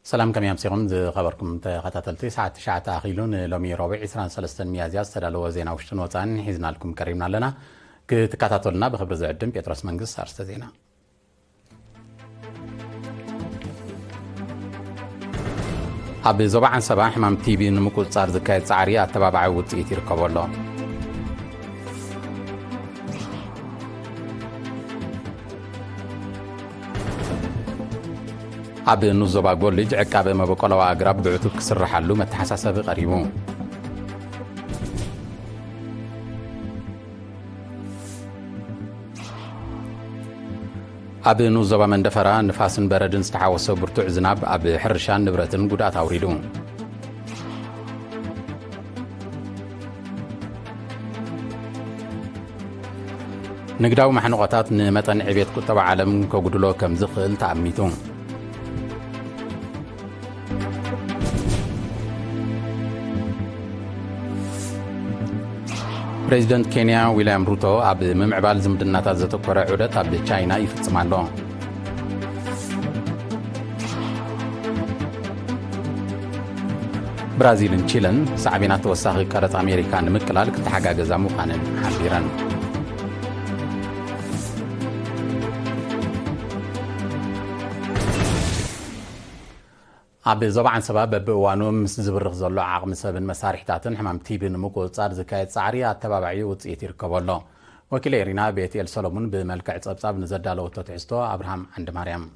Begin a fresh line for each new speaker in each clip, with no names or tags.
سلام كم يمسيكم خبركم تخطاتلتي ساعة 9 أخيلون لومي ربع 23 ميازيا استدلوا وزينا وشتن وطان حيزنا لكم كريمنا لنا كتكاتاتولنا بخبر زعدم بيترس منقص أرست زينا أب زبعا سبا حمام تيبي نمكو تصار زكاية سعرية التبابع وطئيتي ركبوا الله أب نوزوبا كوليج عقاب ما بقولوا أقرب بعتو كسر حلو متحساسة قريبون أب نوزوبا من دفرا نفاسن بردن استحاوسو برتوع زناب أب حرشان نبرتن قدات أوريدون نقداو محنقطات نمتن عبيت كتب عالم كوغدلو كم زخل تعميتون بريزيدنت كينيا ويليام روتو أب ممعبال زمدنات زتوكورا عودت أب تشاينا يفتسمان لون برازيل تشيلن سعبينات توساخي كارت أمريكان مكلال كتحقا جزامو خانن حبيران أب زبعا سبب بوانو مس زبرغ زلو عقم سبب مسارحتاتن حمام تيبين مكو صار زكاية سعرية تبابعي وتصيتي ركبولو وكيل إيرينا بيتي السولومون بملكة صبصاب نزدالو توتعستو أبراهام عند مريم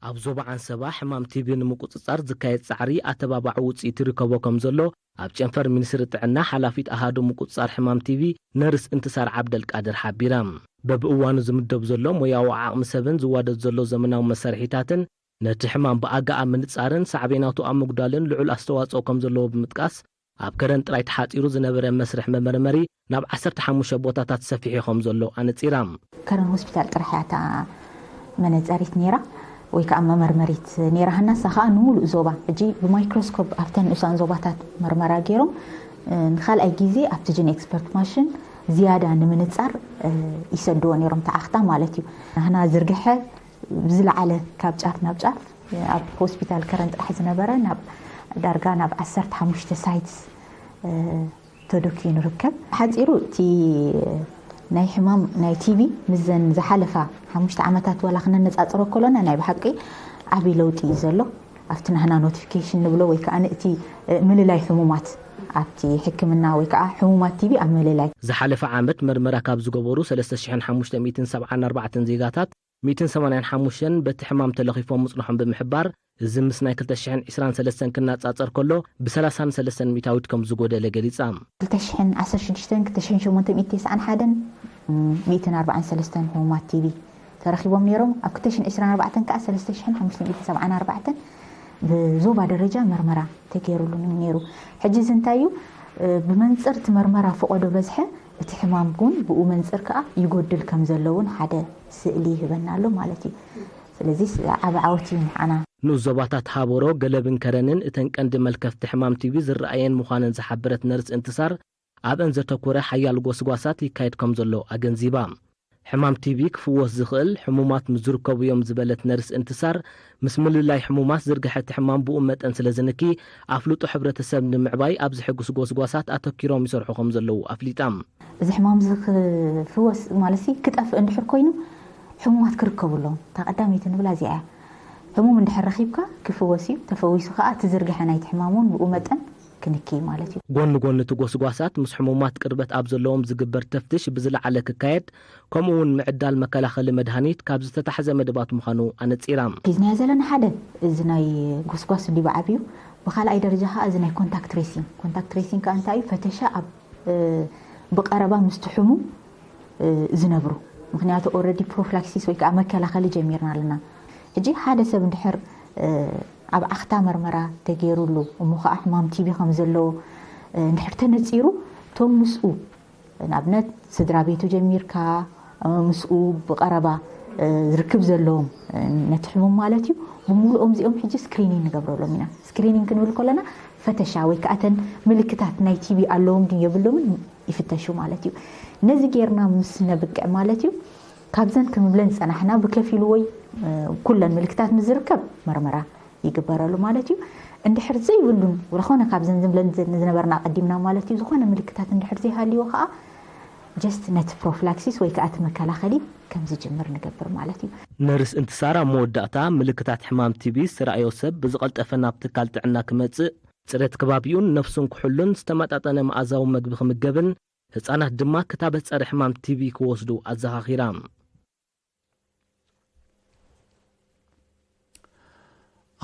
أب زبعا سبا حمام تيبين مكو صار زكاية سعرية تبابعي وتصيتي ركبو كم زلو أب جنفر منسر تعنا حلافيت أهادو مكو صار حمام تيبي نرس انتصار عبد القادر حبيرام ببقوانو زمدب زلو وياو عقم سبن زوادت زلو زمناو مسارحيتاتن نتحمام بأقا من تصارن سعبيناتو أمقدالن لعول أستواصو كم زلو بمتقاس أب كرنت رايت حاتيرو زنبرا مسرح ممرمري ناب 15 بوتاتات سفيحي خم زلو أنا تيرام
كرن هوسبيتال قرحياتا منزاريت نيرا ويكا ممرمريت نيرا هنا سخاء نمولو زوبا جي بمايكروسكوب أفتن أسان زوباتات مرمرا جيروم نخال أي جيزي أبتجين إكسبرت ماشن زيادة نمنتصار يسدوا نيرم تأختا مالتيو هنا زرقحة بزل على كابجاف نابجاف أب هوسبيتال كرنت أحزنا برا ناب دارقا ناب 15 سايتس تدوكي نركب حزيرو تي ناي حمام ناي تيبي مزن زحالفا 5 عامتات ولا خلنا نتصاصرو كلنا ناي بحقي عبي لوتي يزلو افتنا هنا نوتيفيكيشن نبلو ويكا انتي مللاي حمومات أبتي حكمنا ويكا حمومات تيبي أمللاي
زحالف عامت مرمرة كاب زقبورو 3574 زيغاتات 285 بتحمام تلخيفهم مصلحهم بمحبار زمس ناي 2023 كنا تصاصر كله ب 33 ميتاوت كم زقوده لغليصام
2016 2891 243 حمومات تيبي ترخيبهم نيروم اب 2024 كا 3574 بزوبا درجة مرمرة تغيروا لهم نيرو حجز انتايو بمنصر تمرمرة فقدو بزحه اتحمام كون بو منصر كا يغدل كم زلون حدا سئلي يبنالو مالتي ስለዚህ አባዓውቲ አና
ንዞባታት ሃቦሮ ገለብን ከረንን እተንቀንድ መልከፍ ተሕማም ቲቪ ዝረአየን ሙኻነን ዝሓበረት ነርስ እንትሳር አብን ዘተኮረ ሓያል ጎስጓሳት ይካየድ ከም ዘሎ አገንዚባ حمام تيبي كفوس زخل حمومات مزركب يوم زبلت نرس انتصار مسمل الله حمومات زرقحت حمام بأمة أنسلزنكي أفلوتو حبرة السبن معباي أبز حقوس قوسات أتوكيرهم يسرحو خمزلو أفليتام
إذا حمام زخ فوس مالسي كتقف اندحر كوينو حمومات كركبو لهم تقدامي تنبلا زيعة حموم اندحر رخيبك كفوسي تفويسو خاء تزرقح نايت حمامون بأمة كنكي مالتي
قون تقوسقواسات مس حمومات قربت أبزلهم زقبر تفتش بزل على ككايد كمون معدال مكلاخل مدهانيت كابز تتحزى مدبات مخانو أنا تسيرام
كيزنا زلنا حدا إذناي قوسقواس اللي بعبيو بخال أي درجها إذناي كونتاكت تريسين كأنتاي فتشا أب بقربا مستحمو زنبرو مخنياتو already prophylaxis ويكا مكلاخل جميرنا لنا هجي حدا سبن دحر أب أختا مرمرة تغيروا له ومخا أحمام تيبي خمزلو نحرتن تصيرو توم مسؤول نابنت سدرا بيتو جمير كا مسؤول بقربة ركب زلوم نتحمم مالتيو بمولهم زيهم حجي سكرينين نقبروا لهم هنا سكرينين كنقول كلنا فتشاوي كأتن ملكتات ناي تيبي اللهم دي يبلوم يفتشوا مالتيو نزي غيرنا مسنا بقع مالتيو كابزن كمبلن صنحنا بكفيل وي كلن ملكتات مزركب مرمرة يقبرلو مالتي اندحر زي يبلون ورخونا كابزن زمبلن زنبرنا قديمنا مالتي زخونا ملكتات اندحر زي هالي وخا جست نت بروفلاكسيس ወይ ከአት መከላኸሊ ከምዚ ጅምር ንገብር ማለት እዩ
ነርስ እንትሳራ መወዳእታ ምልክታት ሕማም ቲቢ ስራዮ ሰብ ብዝቀልጠፈና ብትካል ጥዕና ክመጽእ ጽሬት ከባቢውን ነፍሱን ኩሕሉን ዝተመጣጠነ መዓዛዊ ምግቢ ክምገብን ህፃናት ድማ ክታበት ጸረ ሕማም ቲቢ ክወስዱ ኣዘኻኺራ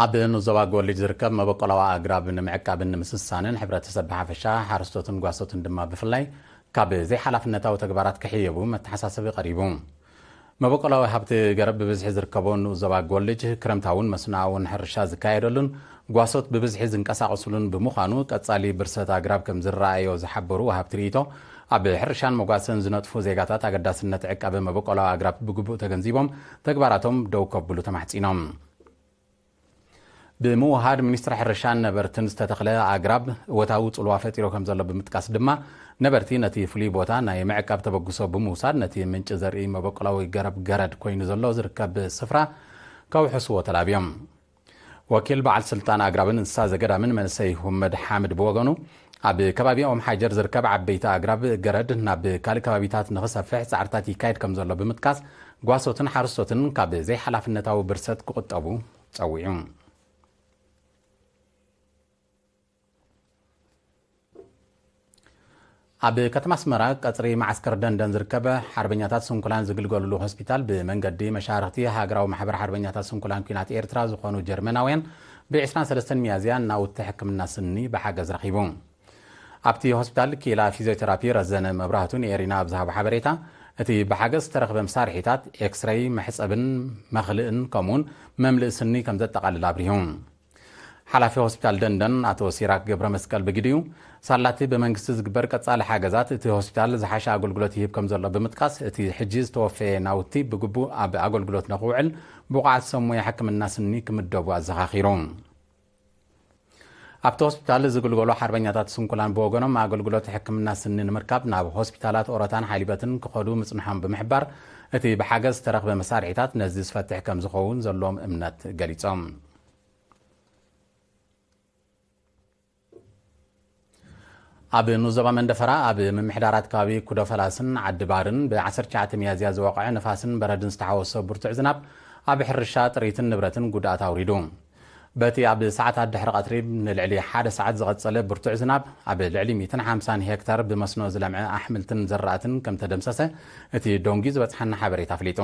ኣብ ንዞባ ጎልጅ ዝርከብ መበቆላዋ ኣግራብ ንምዕቃብን ንምስሳንን ሕብረተሰብ ሓፈሻ ሓረስቶትን ጓሶትን ድማ ብፍላይ ካብ ዘይ ሓላፍነታዊ ተግባራት ክሕየቡ መተሓሳሰቢ ቀሪቡ መበቆላዊ ሃብቲ ገረብ ብብዝሒ ዝርከቦን ንዞባ ጎልጅ ክረምታውን መስናውን ሕርሻ ዝካየደሉን ጓሶት ብብዝሒ ዝንቀሳቀሱሉን ብምዃኑ ቀጻሊ ብርሰት ኣግራብ ከም ዝረኣዮ ዝሓበሩ ሃብቲ ርኢቶ ኣብ ሕርሻን መጓሰን ዝነጥፉ ዜጋታት ኣገዳስነት ዕቃበ መበቆላዊ ኣግራብ ብግቡእ ተገንዚቦም ተግባራቶም ደው ከብሉ ተማሕጺኖም بموهاد منستر حرشان نبرتن استتخلى أقرب وتاو طلوا فتيرو كم زلوا بمتكاس دما نبرتي نتي فلي بوتا ناي معقب تبقصو بموساد نتي منچ زرعي مبقلاوي قرب قرد كوين زلوا زركب سفرة كو حسوة تلابيوم وكيل بعد سلطان أقربن انساز قرا من منسي محمد حامد بوغنو اب كبابي ام حجر زركب عبيتا أقرب قرد ناب كالي كبابيتات نغسا فح سعرتاتي كايد كم زلوا بمتكاس قواسوتن حارسوتن كاب زي حلافنتاو برست كقطبو تصويعون ኣብ ከተማ ኣስመራ ቀጽሪ ማዓስከር ደንደን ዝርከበ ሓርበኛታት ስንኩላን ዝግልገሉሉ ሆስፒታል ብመንገዲ መሻርክቲ ሃገራዊ ማሕበር ሓርበኛታት ስንኩላን ኩናት ኤርትራ ዝኾኑ ጀርመናውያን ብ23 ሚያዝያ ናውቲ ሕክምና ስኒ ብሓገዝ ረኺቡ ኣብቲ ሆስፒታል ኪላ ፊዚዮቴራፒ ረዘነ መብራህቱን ኤሪና ብዝሃቡ ሓበሬታ እቲ ብሓገዝ ዝተረኽበ መሳርሒታት ኤክስሬይ መሕፀብን መኽልእን ከምኡን መምልእ ስኒ ከም ዘጠቓልል ኣብሪሁ حلافي هوسبيتال دندن أتو سيراك جبر مسكال بجديو سالاتي بمنجست زجبر كتصال حاجزات تي هوسبيتال زحاشة أقول قلت هيب كم زلا بمتقاس تي حجز توفي ناوتي بجبو أب أقول قلت نقوعل بقعد سمو يحكم الناس النيك مدبو الزخاخيرون أبت هوسبيتال زجل قلوا حربينيات سنكولان بوجنم ما أقول قلت يحكم الناس النين مركب ناب هوسبيتالات أوراتان حالبتن كخدو مسنحهم بمحبر تي بحاجز ترخ بمسارعتات نزيز فتح كم زخون زلهم إمنات جليتهم ኣብ ንዞባ መንደፈራ ኣብ ምምሕዳራት ከባቢ ኩዶ ፈላስን ዓድባርን ብ19 ሚያዝያ ዝወቕዐ ነፋስን በረድን ዝተሓወሰ ብርቱዕ ዝናብ ኣብ ሕርሻ ጥሪትን ንብረትን ጉድኣት ኣውሪዱ በቲ ኣብ ሰዓታት ድሕሪ ቀትሪ ንልዕሊ 1 ሰዓት ዝቐጸለ ብርቱዕ ዝናብ ኣብ ልዕሊ 150 ሄክታር ብመስኖ ዝለምዐ ኣሕምልትን ዘራእትን ከም ተደምሰሰ እቲ ዶንጊ ዝበፅሐና ሓበሬታ ኣፍሊጡ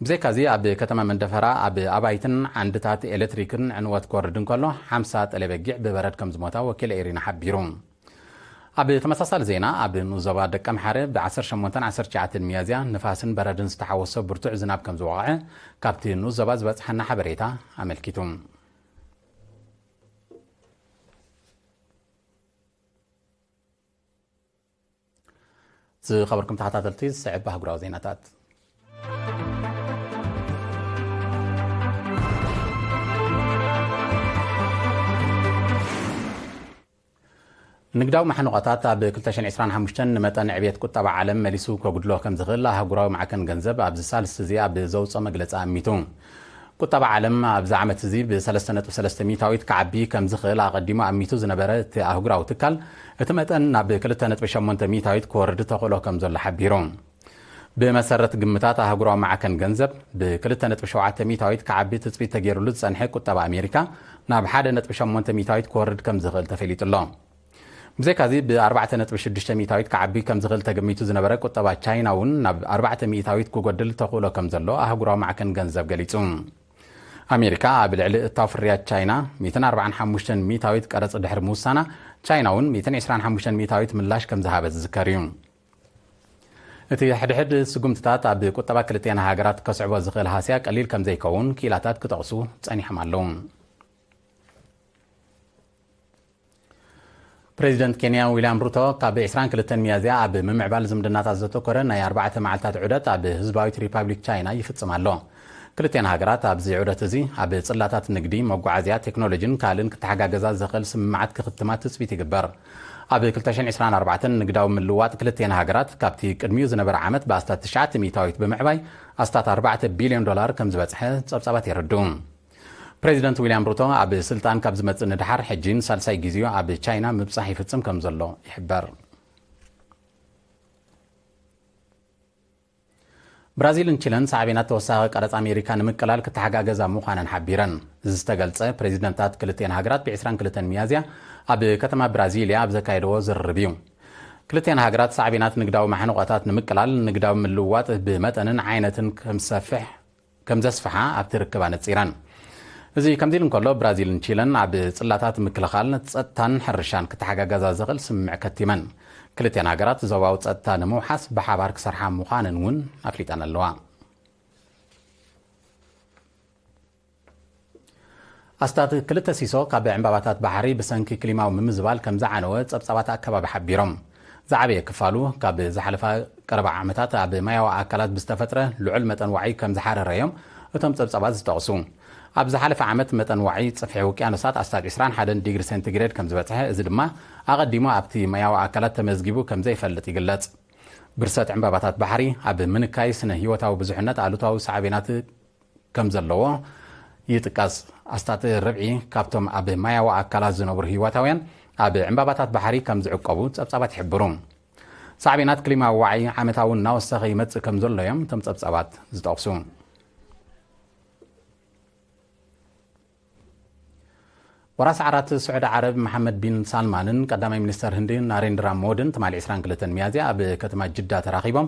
ብዘይካዚ ኣብ ከተማ መንደፈራ ኣብ ኣባይትን ዓንድታት ኤሌክትሪክን ዕንወት ክወርድን ከሎ 50 ጠለበጊዕ ብበረድ ከም ዝሞታ ወኪል ኤሪና ሓቢሩ ኣብ ተመሳሳሊ ዜና ኣብ ንዞባ ደቀ ምሓረ ብ18-19 ሚያዝያ ንፋስን በረድን ዝተሓወሰ ብርቱዕ ዝናብ ከም ዝወቕዐ ካብቲ ንዞባ ዝበፅሐና ሓበሬታ ኣመልኪቱ ዝኸበርኩም ተኸታተልቲ ዝስዕብ ኣህጉራዊ ዜናታት ንግዳዊ ማሕነቆታት ኣብ 2025 ንመጠን ዕብየት ቁጠባ ዓለም መሊሱ ከጉድሎ ከም ዝኽእል ኣህጉራዊ ማዕከን ገንዘብ ኣብ ዝሳልስ እዚ ኣብ ዘውፅኦ መግለፂ ኣሚቱ ቁጠባ ዓለም ኣብዚ ዓመት እዚ ብ3.3 ሚታዊት ከዓቢ ከም ዝኽእል ኣቐዲሙ ኣሚቱ ዝነበረ እቲ ኣህጉራዊ ትካል እቲ መጠን ናብ 2.8 ሚታዊት ክወርድ ተኽእሎ ከም ዘሎ ሓቢሩ ብመሰረት ግምታት ኣህጉራዊ ማዕከን ገንዘብ ብ2.7 ሚታዊት ከዓቢ ትፅቢት ተገይሩሉ ዝፀንሐ ቁጠባ ኣሜሪካ ናብ 1.8 ሚታዊት ክወርድ ከም ዝኽእል ተፈሊጡሎ بزيكازي ب4.6 ميتاويت كعبي كم زغل تجميتو زنبرة قطبة تشاينا ون نب 4 ميتاويت كوجدل تقوله كم زلوا أهجرا معكن جنزب جليتهم أمريكا بالعلق التافريات تشاينا 245 ميتاويت كرز الدحر موسانا تشاينا ون 225 ميتاويت ملاش كم ذهب الذكريون إتي حد سجمتات عبد قطبة كلتين هاجرات كسعوا زغل هاسيا قليل كم زي كون كيلاتات كتعصو تاني حملون بريزيدنت كينيا ويليام روتو كاب 22 ميازيا اب ممعبال زمدنات زتوكره ناي 4 معلتات عدت اب حزباويت ريبابليك تشاينا يفصمالو كلتين هاجرات اب زي عدت زي اب صلاتات نقدي مغعازيا تكنولوجين كالن كتحغاغزا زخل سمعت كختمات تثبيت يغبر ኣብ 2024 ንግዳዊ ምልዋጥ ክልቴን ሃገራት ካብቲ ቅድሚኡ ዝነበረ ዓመት ብኣስታት 9 ሚታዊት ብምዕባይ ኣስታት 4 ቢልዮን ዶላር ከም ዝበፅሐ ጸብጻባት ይርድኡ ፕሬዚደንት ዊልያም ሩቶ ኣብ ስልጣን ካብ ዝመጽእ ንድሓር ሕጂን ሳልሳይ ግዜኡ ኣብ ቻይና ምብጻሕ ይፍጽም ከም ዘሎ ይሕበር ብራዚልን ቺለን ሳዕቤናት ተወሳኺ ቀረጽ ኣሜሪካ ንምቅላል ክትሓጋገዛ ምዃነን ሓቢረን እዚ ዝተገልጸ ፕሬዚደንታት ክልቴን ሃገራት ብ22 ሚያዝያ ኣብ ከተማ ብራዚልያ ኣብ ዘካየድዎ ዝርርብ እዩ ክልቴን ሃገራት ሳዕቤናት ንግዳዊ ማሕነቆታት ንምቅላል ንግዳዊ ምልውዋጥ ብመጠንን ዓይነትን ከም ዘስፍሓ ኣብቲ ርክባ ነጺረን እዚ ከምዚ ኢሉ እንከሎ ብራዚልን ቺለን ኣብ ጽላታት ምክልኻል ጸጥታን ሕርሻን ክትሓጋገዛ ዝኽእል ስምምዕ ከቲመን ክልቴን ሃገራት ዞባዊ ጸጥታ ንምውሓስ ብሓባር ክሰርሓ ምዃነን እውን ኣፍሊጠን ኣለዋ ኣስታት ክልተ ሲሶ ካብ ዕምባባታት ባሕሪ ብሰንኪ ክሊማዊ ምምዝባል ከም ዝዓነወ ጸብጻባት ኣከባቢ ሓቢሮም ዝዓበየ ክፋሉ ካብ ዝሓለፈ ቀረባ ዓመታት ኣብ ማያዊ ኣካላት ብዝተፈጥረ ልዑል መጠን ዋዒ ከም ዝሓረረ እዮም እቶም ጸብጻባት ዝጠቕሱ ኣብ ዝሓለፈ ዓመት መጠን ዋዒ ጽፍሒ ውቅያኖሳት ኣስታት 21 ዲግሪ ሴንቲግሬድ ከም ዝበጽሐ እዚ ድማ ኣቐዲሙ ኣብቲ ማያዊ ኣካላት ተመዝጊቡ ከም ዘይፈልጥ ይግለጽ ብርሰት ዕምባባታት ባሕሪ ኣብ ምንካይ ስነ ህይወታዊ ብዙሕነት ኣሉታዊ ሳዕቤናት ከም ዘለዎ ይጥቀስ ኣስታት ርብዒ ካብቶም ኣብ ማያዊ ኣካላት ዝነብሩ ህይወታውያን ኣብ ዕምባባታት ባሕሪ ከም ዝዕቀቡ ጸብጻባት ይሕብሩ ሳዕቤናት ክሊማዊ ዋዒ ዓመታዊ እናወሰኸ ይመጽእ ከም ዘሎ እዮም እቶም ጸብጻባት ዝጠቕሱ ወራስ ዓራት ስዑድ ዓረብ መሐመድ ቢን ሳልማንን ቀዳማይ ሚኒስተር ህንዲ ናሬንድራ ሞድን ትማሊ 22 ሚያዝያ ኣብ ከተማ ጅዳ ተራኺቦም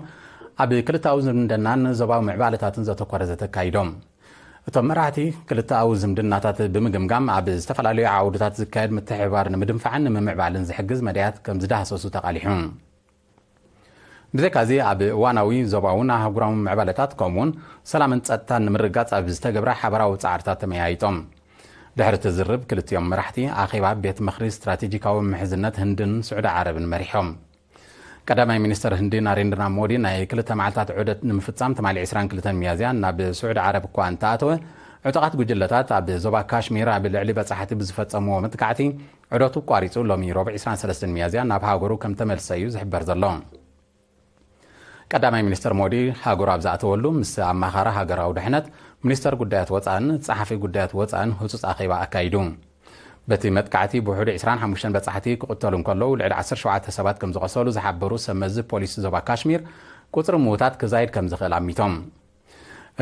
ኣብ ክልታዊ ዝምድናን ዞባዊ ምዕባለታትን ዘተኮረ ዘተካይዶም እቶም መራሕቲ ክልታዊ ዝምድናታት ብምግምጋም ኣብ ዝተፈላለዩ ዓውድታት ዝካየድ ምትሕብባር ንምድንፋዕን ንምምዕባልን ዝሕግዝ መድያት ከም ዝዳሃሰሱ ተቃሊሑ ብዘካዚ ኣብ እዋናዊ ዞባውን ኣህጉራዊ ምዕባለታት ከምኡውን ሰላምን ጸጥታን ንምርጋጽ ኣብ ዝተገብረ ሓበራዊ ጻዕርታት ተመያይጦም ድሕሪ ትዝርብ ክልቲኦም መራሕቲ ኣኼባ ቤት ምኽሪ ስትራቴጂካዊ ምሕዝነት ህንድን ስዑድ ዓረብን መሪሖም ቀዳማይ ሚኒስተር ህንዲ ናሬንድራ ሞዲ ናይ ክልተ መዓልታት ዑደት ንምፍጻም ትማሊ 22 ሚያዝያ ናብ ስዑድ ዓረብ እኳ እንተኣተወ ዕጡቓት ጉጅለታት ኣብ ዞባ ካሽሚር ኣብ ልዕሊ በጻሕቲ ብዝፈጸምዎ ምትካዕቲ ዑደቱ ቋሪጹ ሎሚ ረቡዕ 23 ሚያዝያ ናብ ሃገሩ ከም ተመልሰ እዩ ዝሕበር ዘሎ ቀዳማይ ሚኒስተር ሞዲ ሃገሩ ኣብ ዝኣተወሉ ምስ ኣማኻሪ ሃገራዊ ድሕነት ሚኒስተር ጉዳያት ወፃእን ጸሓፊ ጉዳያት ወፃእን ህጹጽ ኣኼባ ኣካይዱ በቲ መጥቃዕቲ ብውሕዱ 25 በጻሕቲ ክቕተሉ እንከለዉ ልዕሊ 17 ሰባት ከም ዝቆሰሉ ዝሓበሩ ሰመዚ ፖሊስ ዞባ ካሽሚር ቁፅሪ ምዉታት ክዛይድ ከም ዝኽእል ኣሚቶም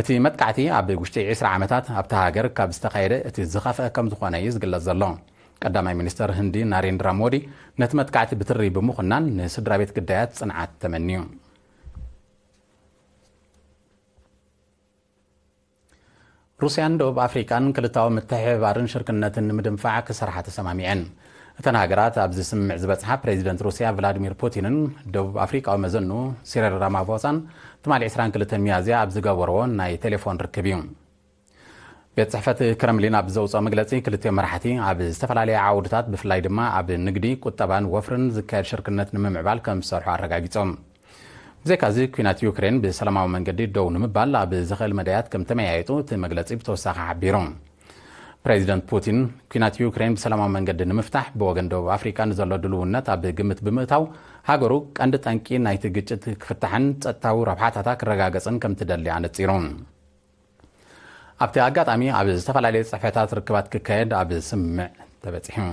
እቲ መጥቃዕቲ ኣብ ውሽጢ 20 ዓመታት ኣብቲ ሃገር ካብ ዝተኻየደ እቲ ዝኸፍአ ከም ዝኾነ እዩ ዝግለጽ ዘሎ ቀዳማይ ሚኒስተር ህንዲ ናሬንድራ ሞዲ ነቲ መጥቃዕቲ ብትሪ ብምኹናን ንስድራ ቤት ግዳያት ጽንዓት ተመንዩ ሩስያን ደቡብ ኣፍሪካን ክልታዊ ምትሕብባርን ሽርክነትን ንምድንፋዕ ክሰርሓ ተሰማሚዐን እተን ሃገራት ኣብዚ ስምምዕ ዝበጽሓ ፕሬዚደንት ሩስያ ቭላድሚር ፑቲንን ደቡብ ኣፍሪካዊ መዘኑ ሲሪል ራማፎሳን ትማሊ 22 ሚያዝያ ኣብ ዝገበርዎ ናይ ቴሌፎን ርክብ እዩ ቤት ጽሕፈት ክረምሊን ኣብ ዘውፅኦ መግለጺ ክልቲኦም መራሕቲ ኣብ ዝተፈላለየ ዓውድታት ብፍላይ ድማ ኣብ ንግዲ ቁጠባን ወፍርን ዝካየድ ሽርክነት ንምምዕባል ከም ዝሰርሑ ኣረጋጊጾም ብዘይካዚ ኩናት ዩክሬን ብሰላማዊ መንገዲ ደው ንምባል ኣብ ዝኽእል መድያት ከም ተመያየጡ እቲ መግለጺ ብተወሳኺ ሓቢሩ ፕሬዚደንት ፑቲን ኩናት ዩክሬን ብሰላማዊ መንገዲ ንምፍታሕ ብወገን ደቡብ ኣፍሪካ ንዘሎ ድልውነት ኣብ ግምት ብምእታው ሃገሩ ቀንዲ ጠንቂ ናይቲ ግጭት ክፍታሕን ጸጥታዊ ረብሓታታ ክረጋገጽን ከም ትደሊ ኣነጺሩ ኣብቲ ኣጋጣሚ ኣብ ዝተፈላለየ ጽሕፈታት ርክባት ክካየድ ኣብ ስምምዕ ተበጺሑ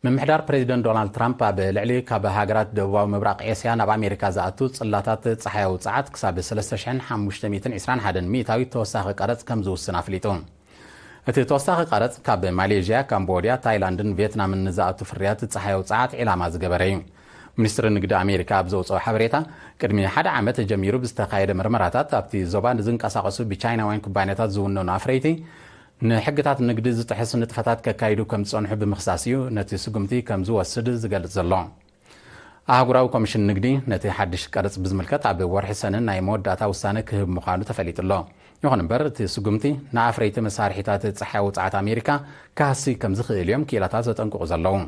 ምምሕዳር ፕሬዚደንት ዶናልድ ትራምፕ ኣብ ልዕሊ ካብ ሃገራት ደቡባዊ ምብራቕ ኤስያ ናብ ኣሜሪካ ዝኣቱ ጽላታት ጸሓያዊ ጸዓት ክሳብ 3521 ሚእታዊ ተወሳኺ ቀረጽ ከም ዝውስን ኣፍሊጡ እቲ ተወሳኺ ቀረጽ ካብ ማሌዥያ ካምቦድያ ታይላንድን ቪየትናምን ንዝኣቱ ፍርያት ጸሓያዊ ጸዓት ዒላማ ዝገበረ እዩ ሚኒስትሪ ንግዲ ኣሜሪካ ኣብ ዘውፅኦ ሓበሬታ ቅድሚ ሓደ ዓመት ጀሚሩ ብዝተኻየደ ምርመራታት ኣብቲ ዞባ ንዝንቀሳቐሱ ብቻይናውያን ኩባንያታት ዝውነኑ ኣፍረይቲ ንሕግታት ንግዲ ዝጥሕስ ንጥፈታት ከካይዱ ከም ዝጸንሑ ብምኽሳስ እዩ ነቲ ስጉምቲ ከም ዝወስድ ዝገልጽ ዘሎ ኣህጉራዊ ኮሚሽን ንግዲ ነቲ ሓድሽ ቀረጽ ብዝምልከት ኣብ ወርሒ ሰነን ናይ መወዳእታ ውሳነ ክህብ ምዃኑ ተፈሊጡ ኣሎ ይኹን እምበር እቲ ስጉምቲ ንኣፍረይቲ መሳርሒታት ጸሓያዊ ጸዓት ኣሜሪካ ካህሲ ከም ዝኽእል እዮም ክኢላታት ዘጠንቅቑ ዘለዉ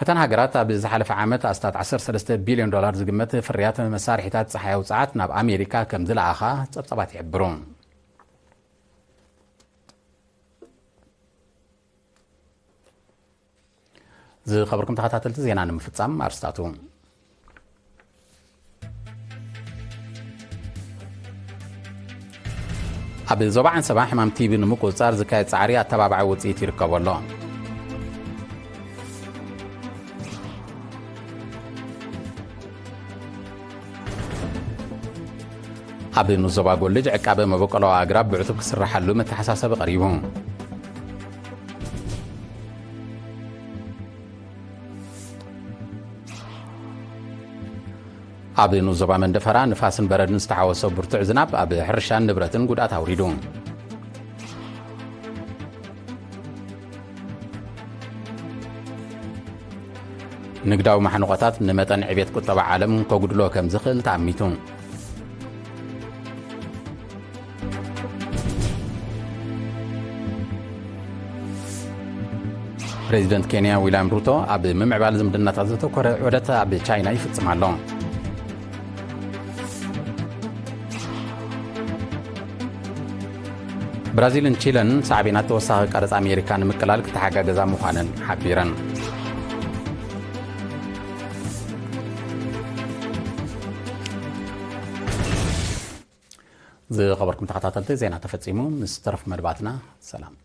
እተን ሃገራት ኣብ ዝሓለፈ ዓመት ኣስታት 13 ቢልዮን ዶላር ዝግመት ፍርያት መሳርሒታት ጸሓያዊ ጸዓት ናብ ኣሜሪካ ከም ዝለኣኻ ጸብጻባት ይሕብሩ ዝኸበርኩም ተኸታተልቲ ዜና ንምፍጻም ኣርስታቱ ኣብ ዞባ ዓንሰባ ሕማም ቲቢ ንምቁፅጻር ዝካየድ ጻዕሪ ኣተባባዒ ውፅኢት ይርከበሎ ኣብ ንዞባ ጎልጅ ዕቃበ መበቆሎ ኣግራብ ብዕቱብ ክስራሓሉ መተሓሳሰቢ ቀሪቡ ኣብ ንዞባ መንደፈራ ንፋስን በረድን ዝተሓወሰ ብርቱዕ ዝናብ ኣብ ሕርሻን ንብረትን ጉድኣት ኣውሪዱ ንግዳዊ ማሕንቆታት ንመጠን ዕቤት ቁጠባ ዓለም ከጉድሎ ከም ዝኽእል ተኣሚቱ ፕሬዚደንት ኬንያ ዊልያም ሩቶ ኣብ ምምዕባል ዝምድናታት ዘተኮረ ዑደት ኣብ ቻይና ይፍጽም ኣሎ ብራዚልን ቺለን ሳዕቤናት ተወሳኺ ቀረጽ ኣሜሪካ ንምቅላል ክተሓጋገዛ ምዃነን ሓቢረን ዝኸበርኩም ተኸታተልቲ ዜና ተፈጺሙ ምስ ተረፍ መድባትና ሰላም